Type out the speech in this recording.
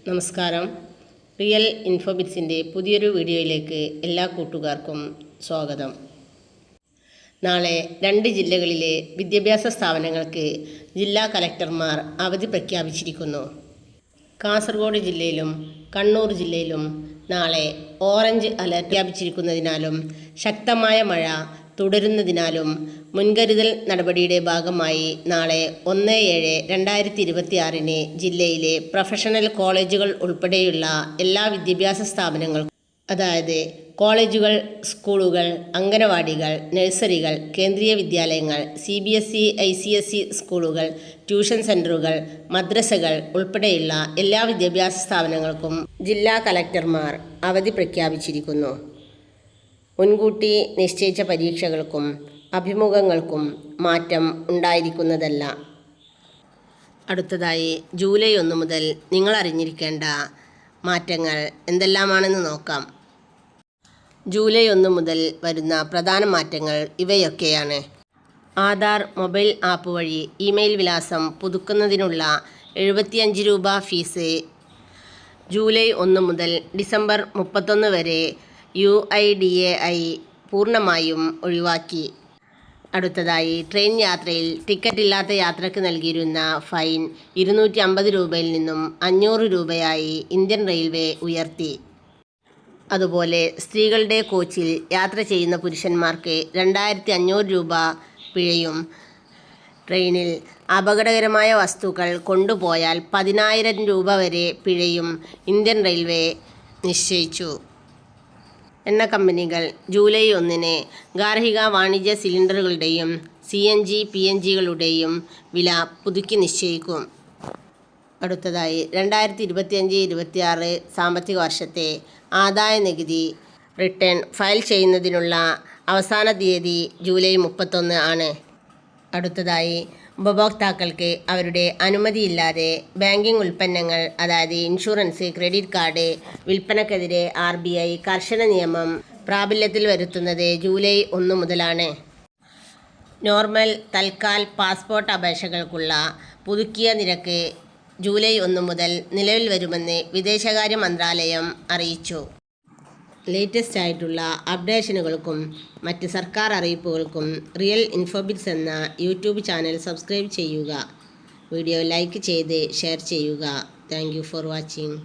നമസ്കാരം. റിയൽ ഇൻഫോബിറ്റ്സിൻ്റെ പുതിയൊരു വീഡിയോയിലേക്ക് എല്ലാ കൂട്ടുകാർക്കും സ്വാഗതം. നാളെ 2 ജില്ലകളിലെ വിദ്യാഭ്യാസ സ്ഥാപനങ്ങൾക്ക് ജില്ലാ കലക്ടർമാർ അവധി പ്രഖ്യാപിച്ചിരിക്കുന്നു. കാസർഗോഡ് ജില്ലയിലും കണ്ണൂർ ജില്ലയിലും നാളെ ഓറഞ്ച് അലർട്ട് പ്രഖ്യാപിച്ചിരിക്കുന്നതിനാലും ശക്തമായ മഴ തുടരുന്നതിനാലും മുൻകരുതൽ നടപടിയുടെ ഭാഗമായി നാളെ 1/7/2026 ജില്ലയിലെ പ്രൊഫഷണൽ കോളേജുകൾ ഉൾപ്പെടെയുള്ള എല്ലാ വിദ്യാഭ്യാസ സ്ഥാപനങ്ങൾക്കും, അതായത് കോളേജുകൾ, സ്കൂളുകൾ, അംഗനവാടികൾ, നഴ്സറികൾ, കേന്ദ്രീയ വിദ്യാലയങ്ങൾ, CBSE, ICSE സ്കൂളുകൾ, ട്യൂഷൻ സെൻ്ററുകൾ, മദ്രസകൾ ഉൾപ്പെടെയുള്ള എല്ലാ വിദ്യാഭ്യാസ സ്ഥാപനങ്ങൾക്കും ജില്ലാ കലക്ടർമാർ അവധി പ്രഖ്യാപിച്ചിരിക്കുന്നു. മുൻകൂട്ടി നിശ്ചയിച്ച പരീക്ഷകൾക്കും അഭിമുഖങ്ങൾക്കും മാറ്റം ഉണ്ടായിരിക്കുന്നതല്ല. അടുത്തതായി ജൂലൈ 1 മുതൽ നിങ്ങൾ അറിഞ്ഞിരിക്കേണ്ട മാറ്റങ്ങൾ എന്തെല്ലാമാണെന്ന് നോക്കാം. ജൂലൈ 1 മുതൽ വരുന്ന പ്രധാന മാറ്റങ്ങൾ ഇവയൊക്കെയാണ്. ആധാർ മൊബൈൽ ആപ്പ് വഴി ഇമെയിൽ വിലാസം പുതുക്കുന്നതിനുള്ള 75 രൂപ ഫീസ് ജൂലൈ 1 മുതൽ ഡിസംബർ 31 വരെ UIDAI പൂർണ്ണമായും ഒഴിവാക്കി. അടുത്തതായി ട്രെയിൻ യാത്രയിൽ ടിക്കറ്റ് ഇല്ലാത്ത യാത്രയ്ക്ക് നൽകിയിരുന്ന ഫൈൻ 250 രൂപയിൽ നിന്നും 500 രൂപയായി ഇന്ത്യൻ റെയിൽവേ ഉയർത്തി. അതുപോലെ സ്ത്രീകളുടെ കോച്ചിൽ യാത്ര ചെയ്യുന്ന പുരുഷന്മാർക്ക് 2500 രൂപ പിഴയും, ട്രെയിനിൽ അപകടകരമായ വസ്തുക്കൾ കൊണ്ടുപോയാൽ 10,000 രൂപ വരെ പിഴയും ഇന്ത്യൻ റെയിൽവേ നിശ്ചയിച്ചു. എണ്ണ കമ്പനികൾ ജൂലൈ 1 ഗാർഹിക വാണിജ്യ സിലിണ്ടറുകളുടെയും CNG PNGകളുടെയും വില പുതുക്കി നിശ്ചയിക്കും. അടുത്തതായി 2025-26 സാമ്പത്തിക വർഷത്തെ ആദായ നികുതി റിട്ടേൺ ഫയൽ ചെയ്യുന്നതിനുള്ള അവസാന തീയതി ജൂലൈ 31 ആണ്. അടുത്തതായി ഉപഭോക്താക്കൾക്ക് അവരുടെ അനുമതിയില്ലാതെ ബാങ്കിംഗ് ഉൽപ്പന്നങ്ങൾ, അതായത് ഇൻഷുറൻസ്, ക്രെഡിറ്റ് കാർഡ് വിൽപ്പനക്കെതിരെ RBI കർശന നിയമം പ്രാബല്യത്തിൽ വരുത്തുന്നത് ജൂലൈ 1 മുതലാണ്. നോർമൽ, തൽക്കാൽ പാസ്പോർട്ട് അപേക്ഷകൾക്കുള്ള പുതുക്കിയ നിരക്ക് ജൂലൈ 1 മുതൽ നിലവിൽ വരുമെന്ന് വിദേശകാര്യ മന്ത്രാലയം അറിയിച്ചു. ലേറ്റസ്റ്റ് ആയിട്ടുള്ള അപ്ഡേഷനുകൾക്കും മറ്റ് സർക്കാർ അറിയിപ്പുകൾക്കും റിയൽ ഇൻഫോബിറ്റ്സ് എന്ന യൂട്യൂബ് ചാനൽ സബ്സ്ക്രൈബ് ചെയ്യുക. വീഡിയോ ലൈക്ക് ചെയ്ത് ഷെയർ ചെയ്യുക. Thank you for watching.